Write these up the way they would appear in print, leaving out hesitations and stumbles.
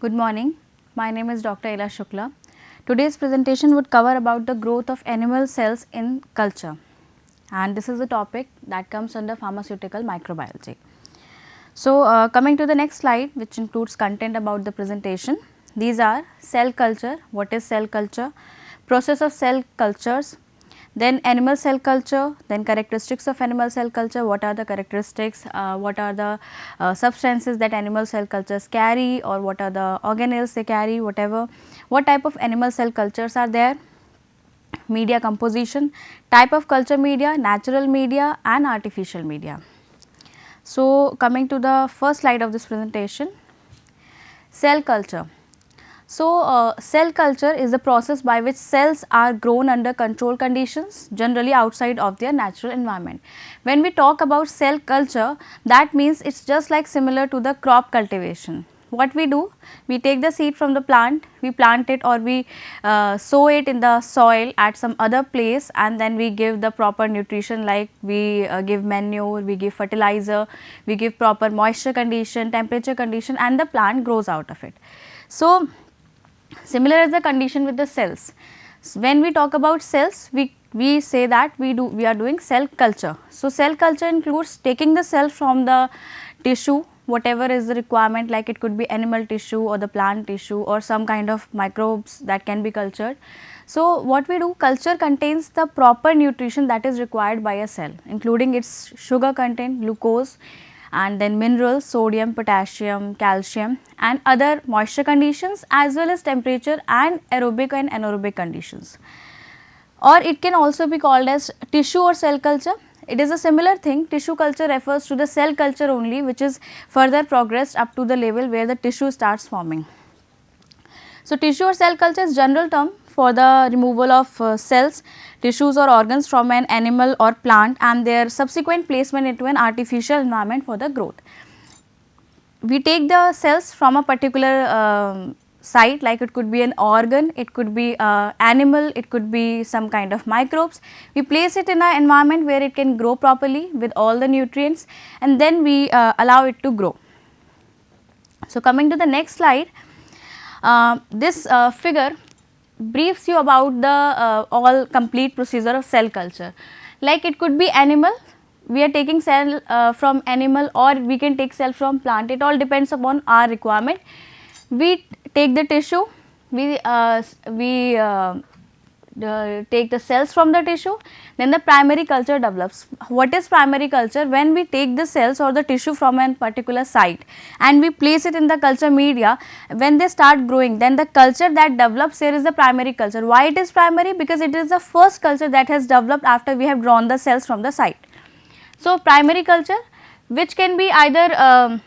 Good morning. My name is Dr. Ila Shukla. Today's presentation would cover about the growth of animal cells in culture, and this is a topic that comes under pharmaceutical microbiology. So, coming to the next slide, which includes content about the presentation. These are cell culture, what is cell culture, process of cell cultures, then animal cell culture, then characteristics of animal cell culture, what are the characteristics, what are the substances that animal cell cultures carry, or what are the organelles they carry, whatever, what type of animal cell cultures are there, media composition, type of culture media, natural media and artificial media. So, coming to the first slide of this presentation, cell culture. So, cell culture is the process by which cells are grown under controlled conditions, generally outside of their natural environment. When we talk about cell culture, that means it is just like similar to the crop cultivation. What we do? We take the seed from the plant, we plant it or we sow it in the soil at some other place, and then we give the proper nutrition, like we give manure, we give fertilizer, we give proper moisture condition, temperature condition, and the plant grows out of it. So, similar is the condition with the cells. When we talk about cells, we say that we are doing cell culture. So, cell culture includes taking the cell from the tissue, whatever is the requirement, like it could be animal tissue or the plant tissue or some kind of microbes that can be cultured. So, what we do, culture contains the proper nutrition that is required by a cell, including its sugar content, glucose, and then minerals, sodium, potassium, calcium, and other moisture conditions, as well as temperature and aerobic and anaerobic conditions. Or it can also be called as tissue or cell culture. It is a similar thing. Tissue culture refers to the cell culture only, which is further progressed up to the level where the tissue starts forming. So, tissue or cell culture is general term for the removal of cells, tissues or organs from an animal or plant and their subsequent placement into an artificial environment for the growth. We take the cells from a particular site, like it could be an organ, it could be animal, it could be some kind of microbes. We place it in an environment where it can grow properly with all the nutrients, and then we allow it to grow. So, coming to the next slide, this figure briefs you about the all complete procedure of cell culture. Like it could be animal, we are taking cell from animal, or we can take cell from plant, it all depends upon our requirement. We take the tissue, we take the cells from the tissue, then the primary culture develops. What is primary culture? When we take the cells or the tissue from a particular site and we place it in the culture media, when they start growing, then the culture that develops here is the primary culture. Why it is primary? Because it is the first culture that has developed after we have drawn the cells from the site. So, primary culture, which can be either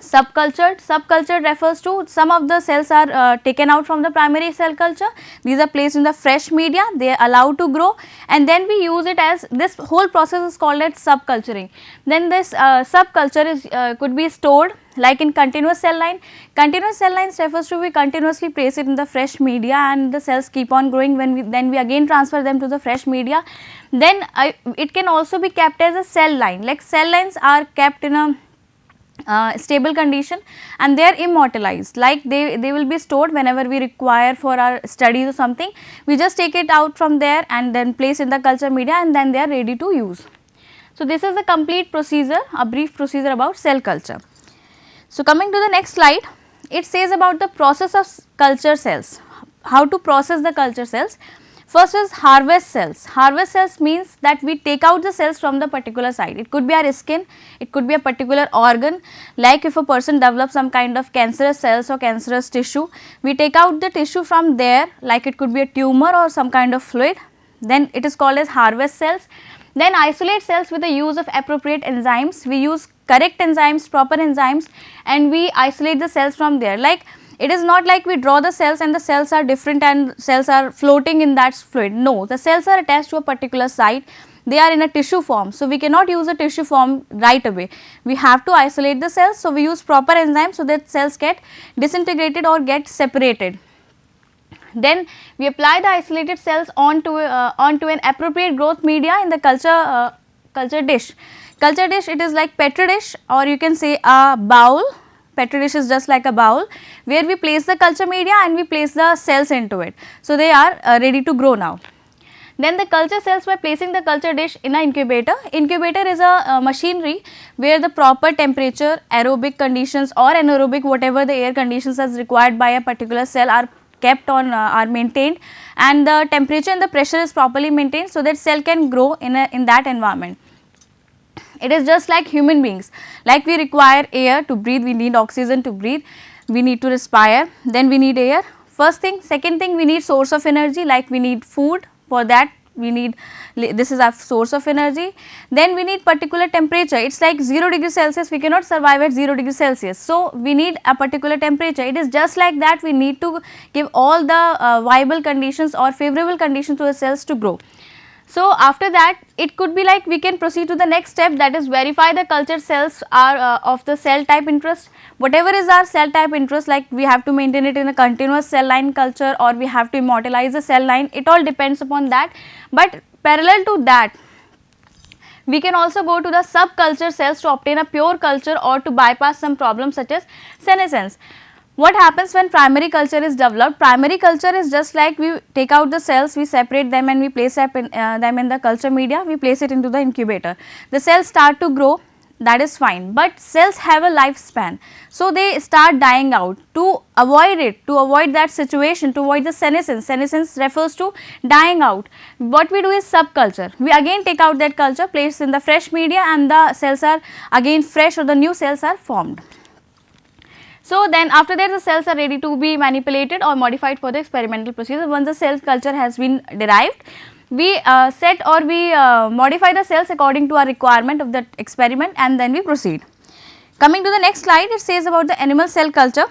subcultured. Subcultured refers to some of the cells are taken out from the primary cell culture, these are placed in the fresh media, they are allowed to grow, and then we use it as, this whole process is called as subculturing. Then this subculture is could be stored like in continuous cell line. Continuous cell lines refers to we continuously place it in the fresh media and the cells keep on growing, when then we again transfer them to the fresh media. Then it can also be kept as a cell line, like cell lines are kept in a stable condition and they are immortalized, like they will be stored whenever we require for our studies or something, we just take it out from there and then place in the culture media and then they are ready to use. So, this is the complete procedure, a brief procedure about cell culture. So, coming to the next slide, it says about the process of culture cells, how to process the culture cells. First is harvest cells. Harvest cells means that we take out the cells from the particular site. It could be our skin, it could be a particular organ, like if a person develops some kind of cancerous cells or cancerous tissue, we take out the tissue from there, like it could be a tumor or some kind of fluid, then it is called as harvest cells. Then isolate cells with the use of appropriate enzymes. We use correct enzymes, proper enzymes, and we isolate the cells from there. Like it is not like we draw the cells and the cells are different and cells are floating in that fluid. No, the cells are attached to a particular site, they are in a tissue form. So, we cannot use a tissue form right away, we have to isolate the cells. So, we use proper enzymes so that cells get disintegrated or get separated. Then we apply the isolated cells onto an appropriate growth media in the culture dish. Culture dish, it is like petri dish, or you can say a bowl Petri dish is just like a bowl where we place the culture media and we place the cells into it. So, they are ready to grow now. Then the culture cells, by placing the culture dish in an incubator. Incubator is a machinery where the proper temperature, aerobic conditions or anaerobic, whatever the air conditions as required by a particular cell are kept on are maintained, and the temperature and the pressure is properly maintained so that cell can grow in that environment. It is just like human beings, like we require air to breathe, we need oxygen to breathe, we need to respire, then we need air. First thing, second thing, we need source of energy, like we need food, for that we need, this is our source of energy. Then we need particular temperature, it is like 0 degree Celsius, we cannot survive at 0 degree Celsius. So, we need a particular temperature. It is just like that, we need to give all the viable conditions or favorable conditions to the cells to grow. So, after that it could be like we can proceed to the next step, that is verify the culture cells are of the cell type interest. Whatever is our cell type interest, like we have to maintain it in a continuous cell line culture or we have to immortalize the cell line, it all depends upon that. But parallel to that, we can also go to the subculture cells to obtain a pure culture or to bypass some problems such as senescence. What happens when primary culture is developed? Primary culture is just like we take out the cells, we separate them and we place them in the culture media, we place it into the incubator. The cells start to grow, that is fine, but cells have a lifespan. So, they start dying out. To avoid it, to avoid that situation, to avoid the senescence, senescence refers to dying out. What we do is subculture, we again take out that culture, place in the fresh media and the cells are again fresh or the new cells are formed. So, then after that the cells are ready to be manipulated or modified for the experimental procedure. Once the cell culture has been derived, we set or we modify the cells according to our requirement of the experiment and then we proceed. Coming to the next slide, it says about the animal cell culture.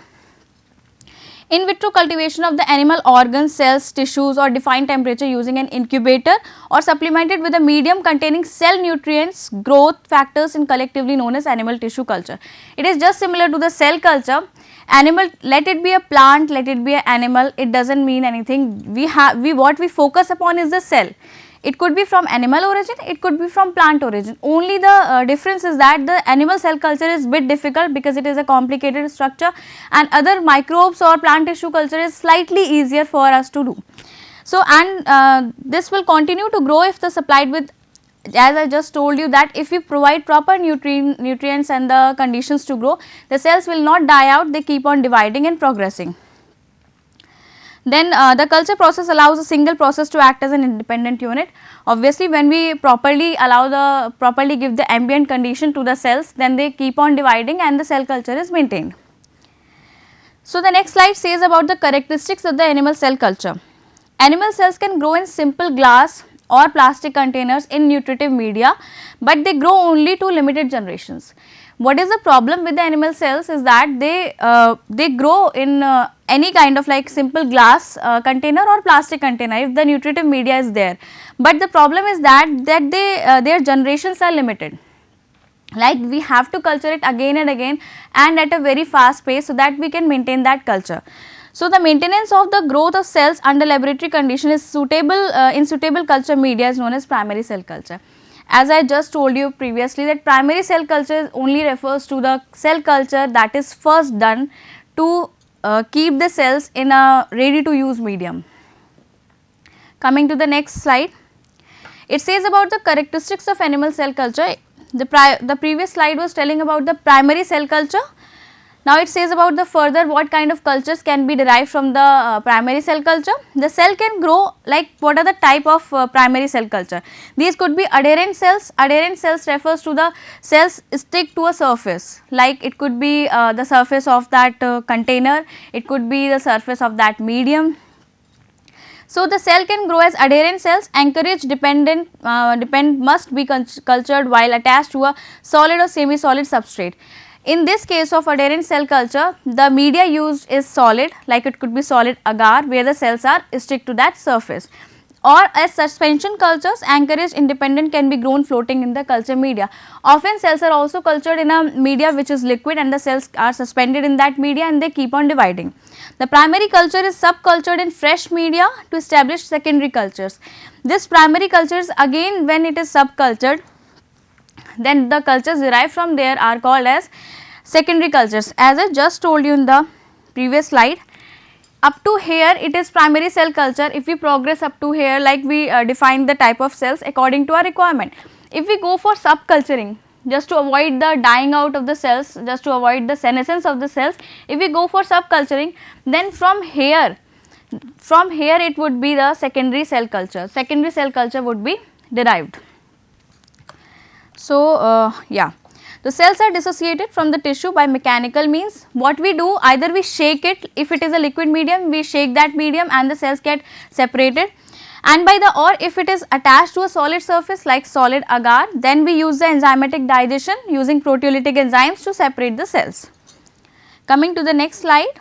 In vitro cultivation of the animal organs, cells, tissues or defined temperature using an incubator or supplemented with a medium containing cell nutrients, growth factors and collectively known as animal tissue culture. It is just similar to the cell culture. Animal, let it be a plant, let it be an animal, it does not mean anything. What we focus upon is the cell. It could be from animal origin, it could be from plant origin. Only the difference is that the animal cell culture is bit difficult because it is a complicated structure, and other microbes or plant tissue culture is slightly easier for us to do. So, and this will continue to grow if the supplied with, as I just told you, that if we provide proper nutrients and the conditions to grow, the cells will not die out, they keep on dividing and progressing. Then the culture process allows a single process to act as an independent unit. Obviously, when we properly give the ambient condition to the cells, then they keep on dividing and the cell culture is maintained. So, the next slide says about the characteristics of the animal cell culture. Animal cells can grow in simple glass or plastic containers in nutritive media, but they grow only to limited generations. What is the problem with the animal cells is that they grow in any kind of like simple glass container or plastic container if the nutritive media is there, but the problem is that their generations are limited. Like we have to culture it again and again and at a very fast pace so that we can maintain that culture. So, the maintenance of the growth of cells under laboratory condition is suitable in suitable culture media is known as primary cell culture. As I just told you previously that primary cell culture only refers to the cell culture that is first done to keep the cells in a ready to use medium. Coming to the next slide, it says about the characteristics of animal cell culture. The previous slide was telling about the primary cell culture. Now, it says about the further what kind of cultures can be derived from the primary cell culture. The cell can grow, like what are the type of primary cell culture. These could be adherent cells. Adherent cells refers to the cells stick to a surface, like it could be the surface of that container, it could be the surface of that medium. So, the cell can grow as adherent cells. Anchorage must be cultured while attached to a solid or semi-solid substrate. In this case of adherent cell culture, the media used is solid, like it could be solid agar where the cells are stick to that surface. Or as suspension cultures, anchorage independent can be grown floating in the culture media. Often cells are also cultured in a media which is liquid and the cells are suspended in that media and they keep on dividing. The primary culture is subcultured in fresh media to establish secondary cultures. This primary culture is again when it is subcultured, then the cultures derived from there are called as Secondary cultures, as I just told you in the previous slide, up to here it is primary cell culture. If we progress up to here, like we define the type of cells according to our requirement. If we go for subculturing, just to avoid the dying out of the cells, just to avoid the senescence of the cells, if we go for subculturing, then from here it would be the secondary cell culture. Secondary cell culture would be derived. So, yeah. The cells are dissociated from the tissue by mechanical means. What we do, either we shake it, if it is a liquid medium, we shake that medium and the cells get separated, and by the, or if it is attached to a solid surface like solid agar, then we use the enzymatic digestion using proteolytic enzymes to separate the cells. Coming to the next slide.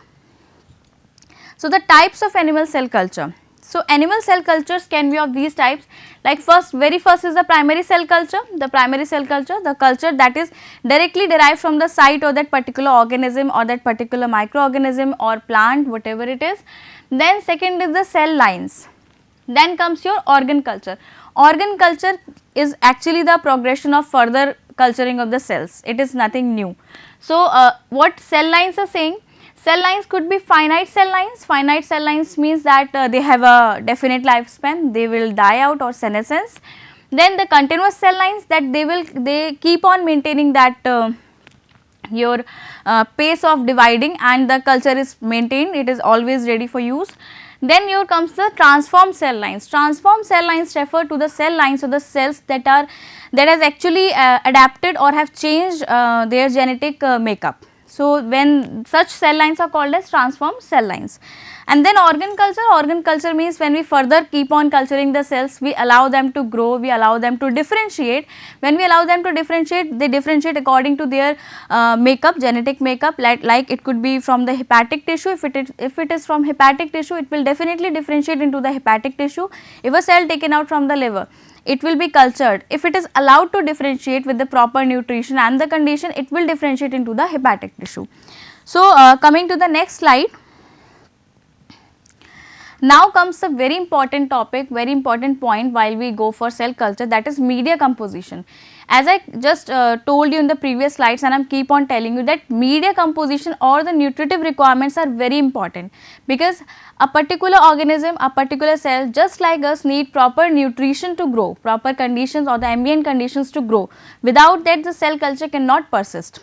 So, the types of animal cell culture. So, animal cell cultures can be of these types, like very first is the primary cell culture. The primary cell culture, the culture that is directly derived from the site or that particular organism or that particular microorganism or plant, whatever it is. Then second is the cell lines. Then comes your organ culture. Organ culture is actually the progression of further culturing of the cells, it is nothing new. So, what cell lines are saying? Cell lines could be finite cell lines. Finite cell lines means that they have a definite lifespan, they will die out or senescence. Then the continuous cell lines, that they keep on maintaining that your pace of dividing and the culture is maintained, it is always ready for use. Then here comes the transformed cell lines. Transformed cell lines refer to the cell lines of the cells that has actually adapted or have changed their genetic makeup. So, when such cell lines are called as transformed cell lines. And then organ culture means when we further keep on culturing the cells, we allow them to grow, we allow them to differentiate. When we allow them to differentiate, they differentiate according to their makeup, genetic makeup, like it could be from the hepatic tissue. If it is from hepatic tissue, it will definitely differentiate into the hepatic tissue. If a cell taken out from the liver, it will be cultured. If it is allowed to differentiate with the proper nutrition and the condition, it will differentiate into the hepatic tissue. So, coming to the next slide. Now comes a very important topic, very important point while we go for cell culture, that is media composition. As I just told you in the previous slides, and I am keep on telling you that media composition or the nutritive requirements are very important, because a particular organism, a particular cell just like us need proper nutrition to grow, proper conditions or the ambient conditions to grow. Without that, the cell culture cannot persist.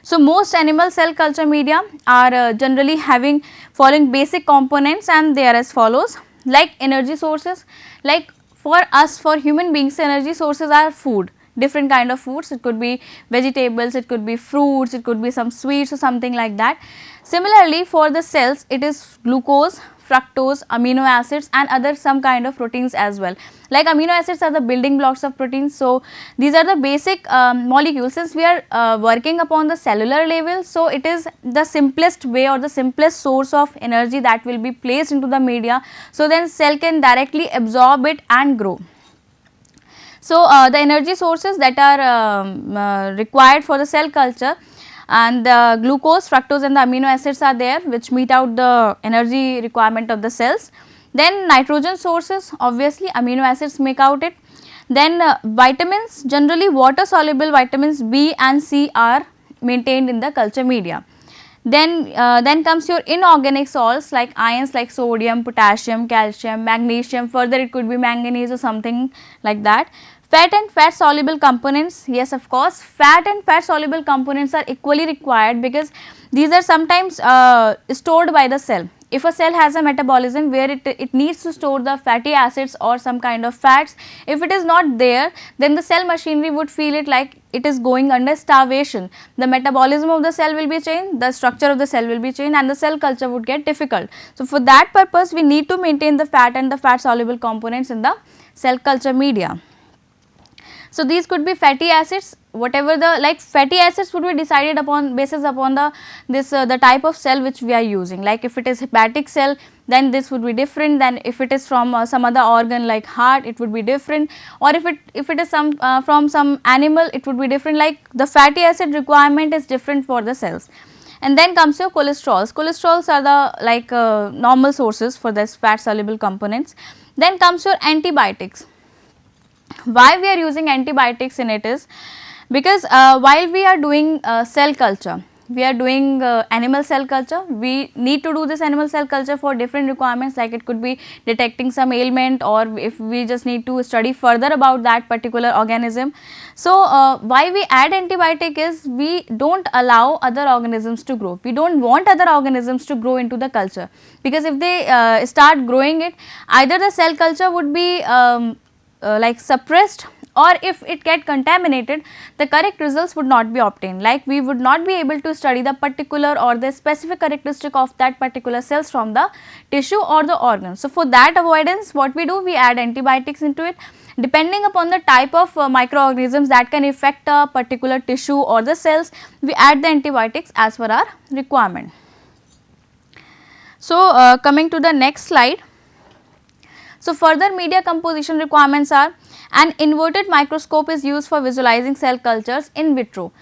So, most animal cell culture media are generally following basic components, and they are as follows, like energy sources. Like for us, for human beings, energy sources are food, different kind of foods. It could be vegetables, it could be fruits, it could be some sweets or something like that. Similarly, for the cells, it is glucose, fructose, amino acids and other some kind of proteins as well. Like amino acids are the building blocks of proteins. So, these are the basic molecules. Since we are working upon the cellular level, so it is the simplest way or the simplest source of energy that will be placed into the media. So, then cell can directly absorb it and grow. So, the energy sources that are required for the cell culture, and the glucose, fructose and the amino acids are there, which meet out the energy requirement of the cells. Then nitrogen sources, obviously amino acids make out it. Then vitamins, generally water soluble vitamins B and C are maintained in the culture media. Then comes your inorganic salts like ions like sodium, potassium, calcium, magnesium, further it could be manganese or something like that. Fat and fat soluble components, yes of course, fat and fat soluble components are equally required, because these are sometimes stored by the cell. If a cell has a metabolism where it needs to store the fatty acids or some kind of fats, if it is not there, then the cell machinery would feel it like it is going under starvation. The metabolism of the cell will be changed, the structure of the cell will be changed, and the cell culture would get difficult. So, for that purpose we need to maintain the fat and the fat soluble components in the cell culture media. So, these could be fatty acids, whatever the, like fatty acids would be decided upon basis upon the type of cell which we are using. Like if it is hepatic cell, then this would be different than if it is from some other organ like heart, it would be different, or if it is some from some animal, it would be different. Like the fatty acid requirement is different for the cells. And then comes your cholesterols. Cholesterols are the normal sources for this fat soluble components. Then comes your antibiotics. Why we are using antibiotics in it is because while we are doing cell culture, we are doing animal cell culture, we need to do this animal cell culture for different requirements, like it could be detecting some ailment, or if we just need to study further about that particular organism. So why we add antibiotic is we don't allow other organisms to grow, we don't want other organisms to grow into the culture, because if they start growing it, either the cell culture would be like suppressed, or if it get contaminated, the correct results would not be obtained, like we would not be able to study the particular or the specific characteristic of that particular cells from the tissue or the organ. So for that avoidance, what we do, we add antibiotics into it. Depending upon the type of microorganisms that can affect a particular tissue or the cells, we add the antibiotics as per our requirement. So coming to the next slide. So further media composition requirements are: an inverted microscope is used for visualizing cell cultures in vitro.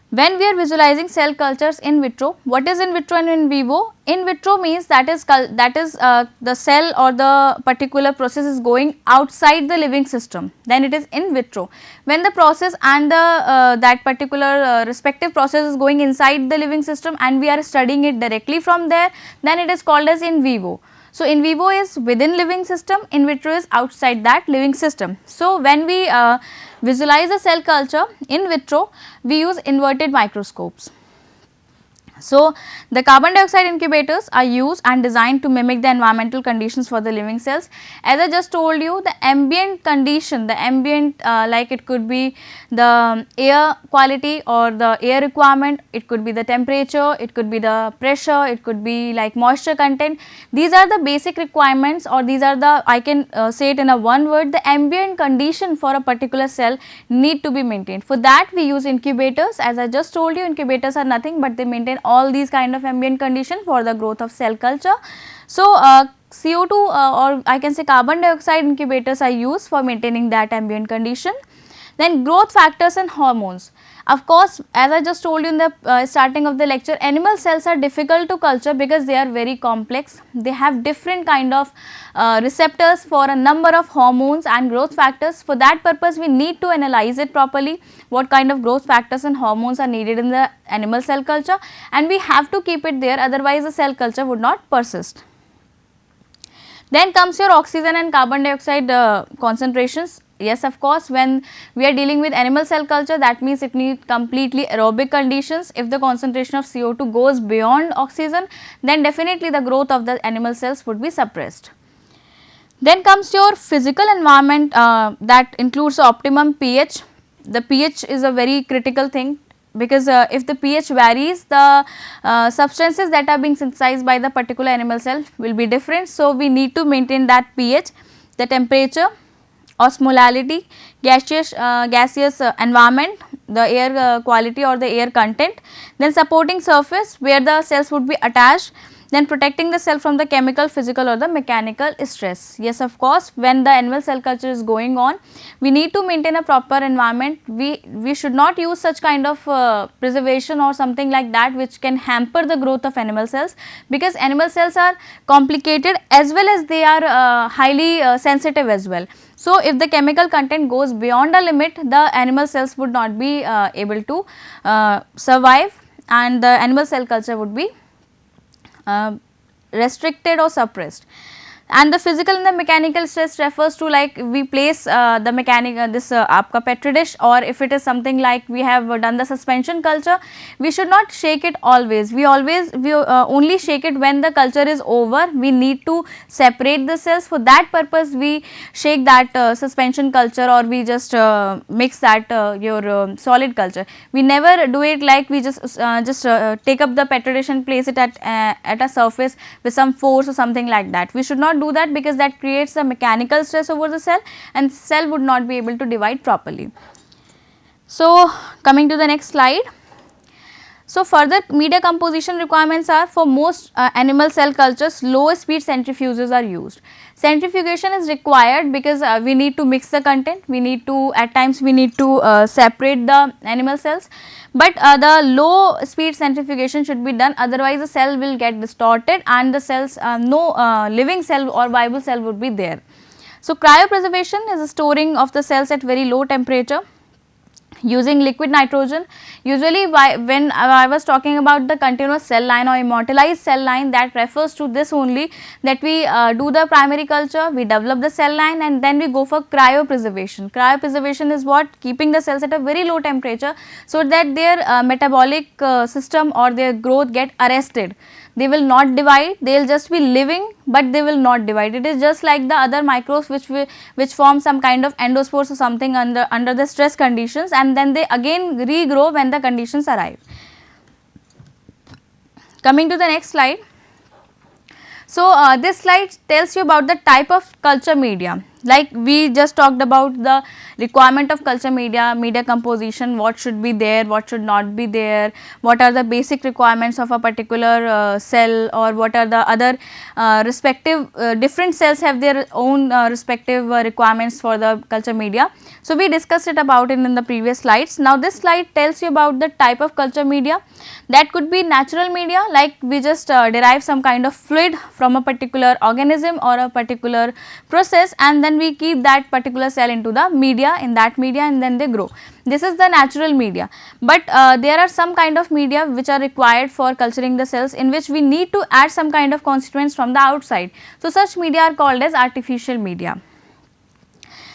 When we are visualizing cell cultures in vitro, what is in vitro and in vivo? In vitro means that is the cell or the particular process is going outside the living system, then it is in vitro. When the process and the that particular respective process is going inside the living system and we are studying it directly from there, then it is called as in vivo. So in vivo is within living system, in vitro is outside that living system. So when we visualize a cell culture in vitro, we use inverted microscopes. So the carbon dioxide incubators are used and designed to mimic the environmental conditions for the living cells. As I just told you, the ambient condition, the ambient like it could be the air quality or the air requirement, it could be the temperature, it could be the pressure, it could be like moisture content. These are the basic requirements, or these are the, I can say it in a one word, the ambient condition for a particular cell need to be maintained. For that we use incubators. As I just told you, incubators are nothing but they maintain all these kind of ambient condition for the growth of cell culture. So CO2 or I can say carbon dioxide incubators are used for maintaining that ambient condition. Then growth factors and hormones. Of course, as I just told you in the starting of the lecture, animal cells are difficult to culture because they are very complex. They have different kind of receptors for a number of hormones and growth factors. For that purpose, we need to analyze it properly, what kind of growth factors and hormones are needed in the animal cell culture, and we have to keep it there, otherwise the cell culture would not persist. Then comes your oxygen and carbon dioxide concentrations. Yes, of course, when we are dealing with animal cell culture, that means it needs completely aerobic conditions. If the concentration of CO2 goes beyond oxygen, then definitely the growth of the animal cells would be suppressed. Then comes your physical environment that includes the optimum pH. The pH is a very critical thing, because if the pH varies, the substances that are being synthesized by the particular animal cell will be different. So, we need to maintain that pH, the temperature, osmolality, gaseous environment, the air quality or the air content, then supporting surface where the cells would be attached, then protecting the cell from the chemical, physical or the mechanical stress. Yes, of course, when the animal cell culture is going on, we need to maintain a proper environment. We should not use such kind of preservation or something like that which can hamper the growth of animal cells, because animal cells are complicated as well as they are highly sensitive as well. So, if the chemical content goes beyond a limit, the animal cells would not be able to survive, and the animal cell culture would be restricted or suppressed. And the physical and the mechanical stress refers to, like we place the mechanical this aapka petri dish, or if it is something like we have done the suspension culture, we should not shake it always. We only shake it when the culture is over. We need to separate the cells. For that purpose, we shake that suspension culture, or we just mix that your solid culture. We never do it like we just take up the petri dish and place it at a surface with some force or something like that. We should not do that, because that creates a mechanical stress over the cell and cell would not be able to divide properly. So, coming to the next slide. So, further media composition requirements are, for most animal cell cultures, low speed centrifuges are used. Centrifugation is required because we need to mix the content, we need to, at times we need to separate the animal cells, but the low speed centrifugation should be done, otherwise the cell will get distorted and the cells, no living cell or viable cell would be there. So, cryopreservation is the storing of the cells at very low temperature. using liquid nitrogen. Usually when I was talking about the continuous cell line or immortalized cell line, that refers to this only, that we do the primary culture, we develop the cell line and then we go for cryopreservation. Cryopreservation is what? Keeping the cells at a very low temperature so that their metabolic system or their growth get arrested. They will not divide, they will just be living, but they will not divide. It is just like the other microbes which form some kind of endospores or something under the stress conditions, and then they again regrow when the conditions arrive. Coming to the next slide. So, this slide tells you about the type of culture media. Like we just talked about the requirement of culture media, media composition, what should be there, what should not be there, what are the basic requirements of a particular cell, or what are the other respective different cells have their own respective requirements for the culture media. So, we discussed it about it in the previous slides. Now, this slide tells you about the type of culture media. That could be natural media, like we just derive some kind of fluid from a particular organism or a particular process, and then we keep that particular cell into the media, in that media, and then they grow. This is the natural media. But there are some kind of media which are required for culturing the cells, in which we need to add some kind of constituents from the outside. So, such media are called as artificial media.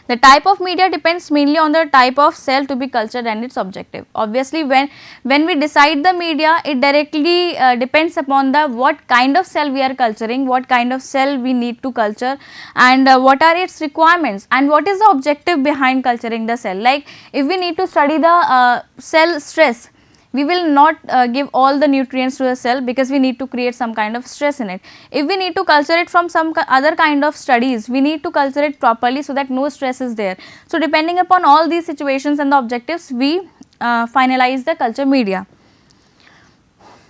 The type of media depends mainly on the type of cell to be cultured and its objective. Obviously, when we decide the media, it directly depends upon the what kind of cell we are culturing, what kind of cell we need to culture, and what are its requirements, and what is the objective behind culturing the cell. Like if we need to study the cell stress, we will not give all the nutrients to the cell, because we need to create some kind of stress in it. If we need to culture it from some other kind of studies, we need to culture it properly so that no stress is there. So, depending upon all these situations and the objectives, we finalize the culture media.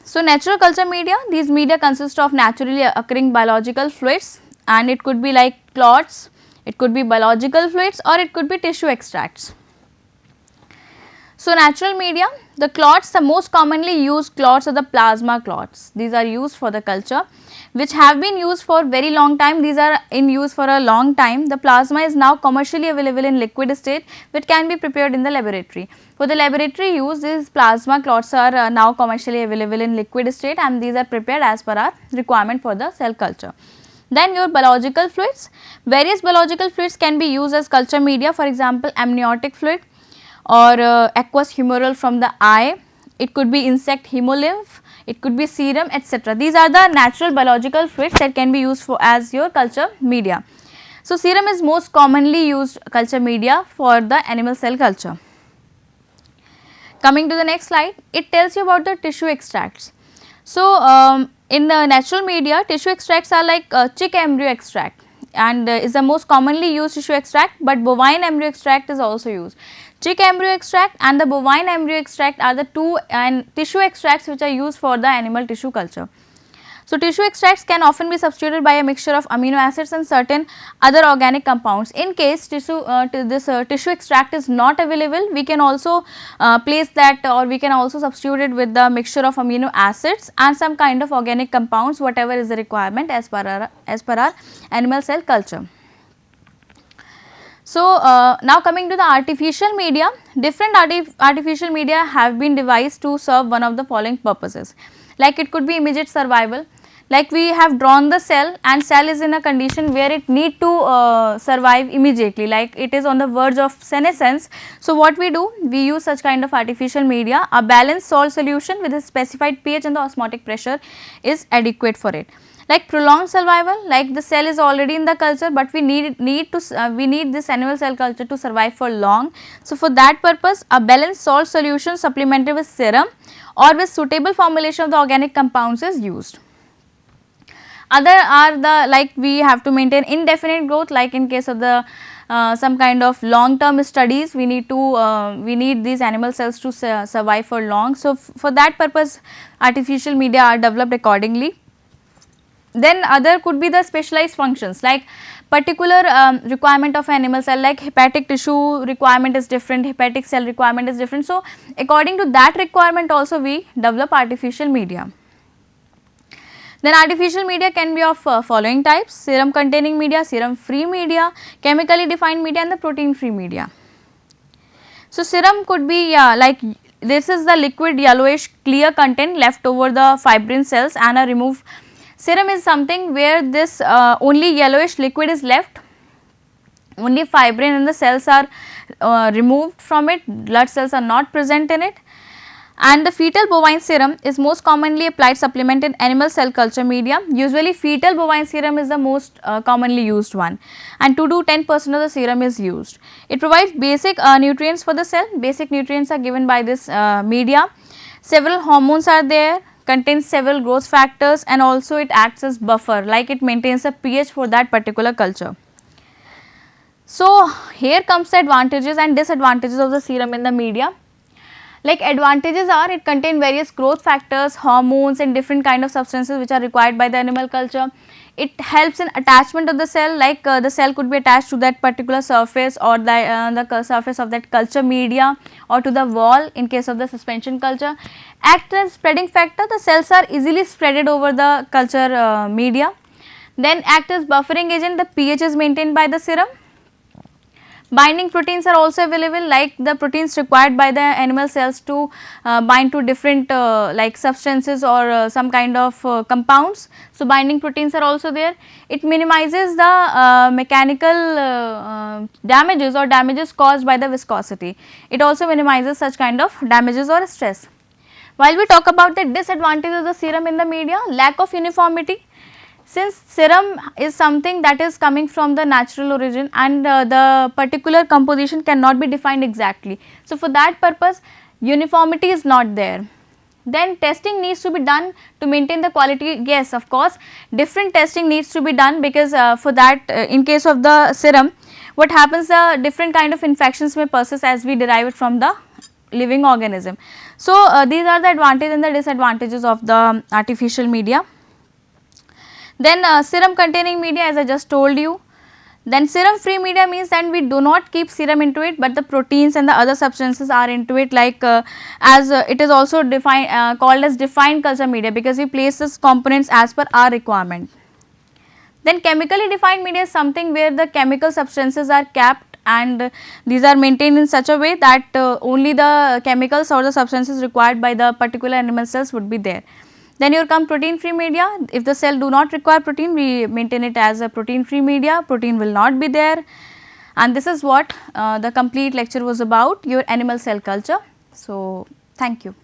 So, natural culture media, these media consist of naturally occurring biological fluids, and it could be like clots, it could be biological fluids, or it could be tissue extracts. So, natural media, the clots, the most commonly used clots are the plasma clots. These are used for the culture, which have been used for very long time. These are in use for a long time. The plasma is now commercially available in liquid state, which can be prepared in the laboratory. For the laboratory use, these plasma clots are now commercially available in liquid state, and these are prepared as per our requirement for the cell culture. Then your biological fluids, various biological fluids can be used as culture media, for example, amniotic fluid, or aqueous humoral from the eye, it could be insect hemolymph, it could be serum, etc. These are the natural biological fluids that can be used for as your culture media. So, serum is most commonly used culture media for the animal cell culture. Coming to the next slide, it tells you about the tissue extracts. So, in the natural media, tissue extracts are like chick embryo extract, and is the most commonly used tissue extract, but bovine embryo extract is also used. Chick embryo extract and the bovine embryo extract are the two and tissue extracts which are used for the animal tissue culture. So, tissue extracts can often be substituted by a mixture of amino acids and certain other organic compounds. In case tissue extract is not available, we can also place that, or we can also substitute it with the mixture of amino acids and some kind of organic compounds, whatever is the requirement as per our animal cell culture. So, now coming to the artificial media, different artificial media have been devised to serve one of the following purposes. Like it could be immediate survival, like we have drawn the cell and cell is in a condition where it need to survive immediately, like it is on the verge of senescence. So, what we do, we use such kind of artificial media. A balanced salt solution with a specified pH and the osmotic pressure is adequate for it. Like prolonged survival, like the cell is already in the culture, but we need this animal cell culture to survive for long. So, for that purpose, a balanced salt solution supplemented with serum or with suitable formulation of the organic compounds is used. Other are the, like we have to maintain indefinite growth, like in case of the some kind of long term studies, we need these animal cells to survive for long. So, for that purpose, artificial media are developed accordingly. Then other could be the specialized functions, like particular requirement of animal cell, like hepatic tissue requirement is different, hepatic cell requirement is different. So, according to that requirement also we develop artificial media. Then artificial media can be of following types: serum containing media, serum free media, chemically defined media and the protein free media. So, serum could be like this is the liquid yellowish clear content left over the fibrin cells and are removed. Serum is something where this only yellowish liquid is left, only fibrin and the cells are removed from it, blood cells are not present in it. And the fetal bovine serum is most commonly applied supplement in animal cell culture media. Usually fetal bovine serum is the most commonly used one, and 2 to 10% of the serum is used. It provides basic nutrients for the cell. Basic nutrients are given by this media. Several hormones are there, contains several growth factors, and also it acts as buffer, like it maintains a pH for that particular culture. So, here comes the advantages and disadvantages of the serum in the media. Like advantages are, it contains various growth factors, hormones and different kind of substances which are required by the animal culture. It helps in attachment of the cell, like the cell could be attached to that particular surface or the surface of that culture media or to the wall in case of the suspension culture. Act as spreading factor, the cells are easily spreaded over the culture media. Then act as buffering agent, the pH is maintained by the serum. Binding proteins are also available, like the proteins required by the animal cells to bind to different like substances or some kind of compounds. So, binding proteins are also there. It minimizes the mechanical damages or damages caused by the viscosity. It also minimizes such kind of damages or stress. While we talk about the disadvantages of the serum in the media, lack of uniformity. Since serum is something that is coming from the natural origin and the particular composition cannot be defined exactly. So, for that purpose uniformity is not there. Then testing needs to be done to maintain the quality. Yes, of course, different testing needs to be done, because for that in case of the serum, what happens, different kind of infections may persist as we derive it from the living organism. So, these are the advantages and the disadvantages of the artificial media. Then serum containing media, as I just told you. Then serum free media means that we do not keep serum into it, but the proteins and the other substances are into it, like as it is also defined called as defined culture media, because we place these components as per our requirement. Then chemically defined media is something where the chemical substances are capped and these are maintained in such a way that only the chemicals or the substances required by the particular animal cells would be there. Then you come protein free media. If the cell do not require protein, we maintain it as a protein free media, protein will not be there. And this is what the complete lecture was about, your animal cell culture. So, thank you.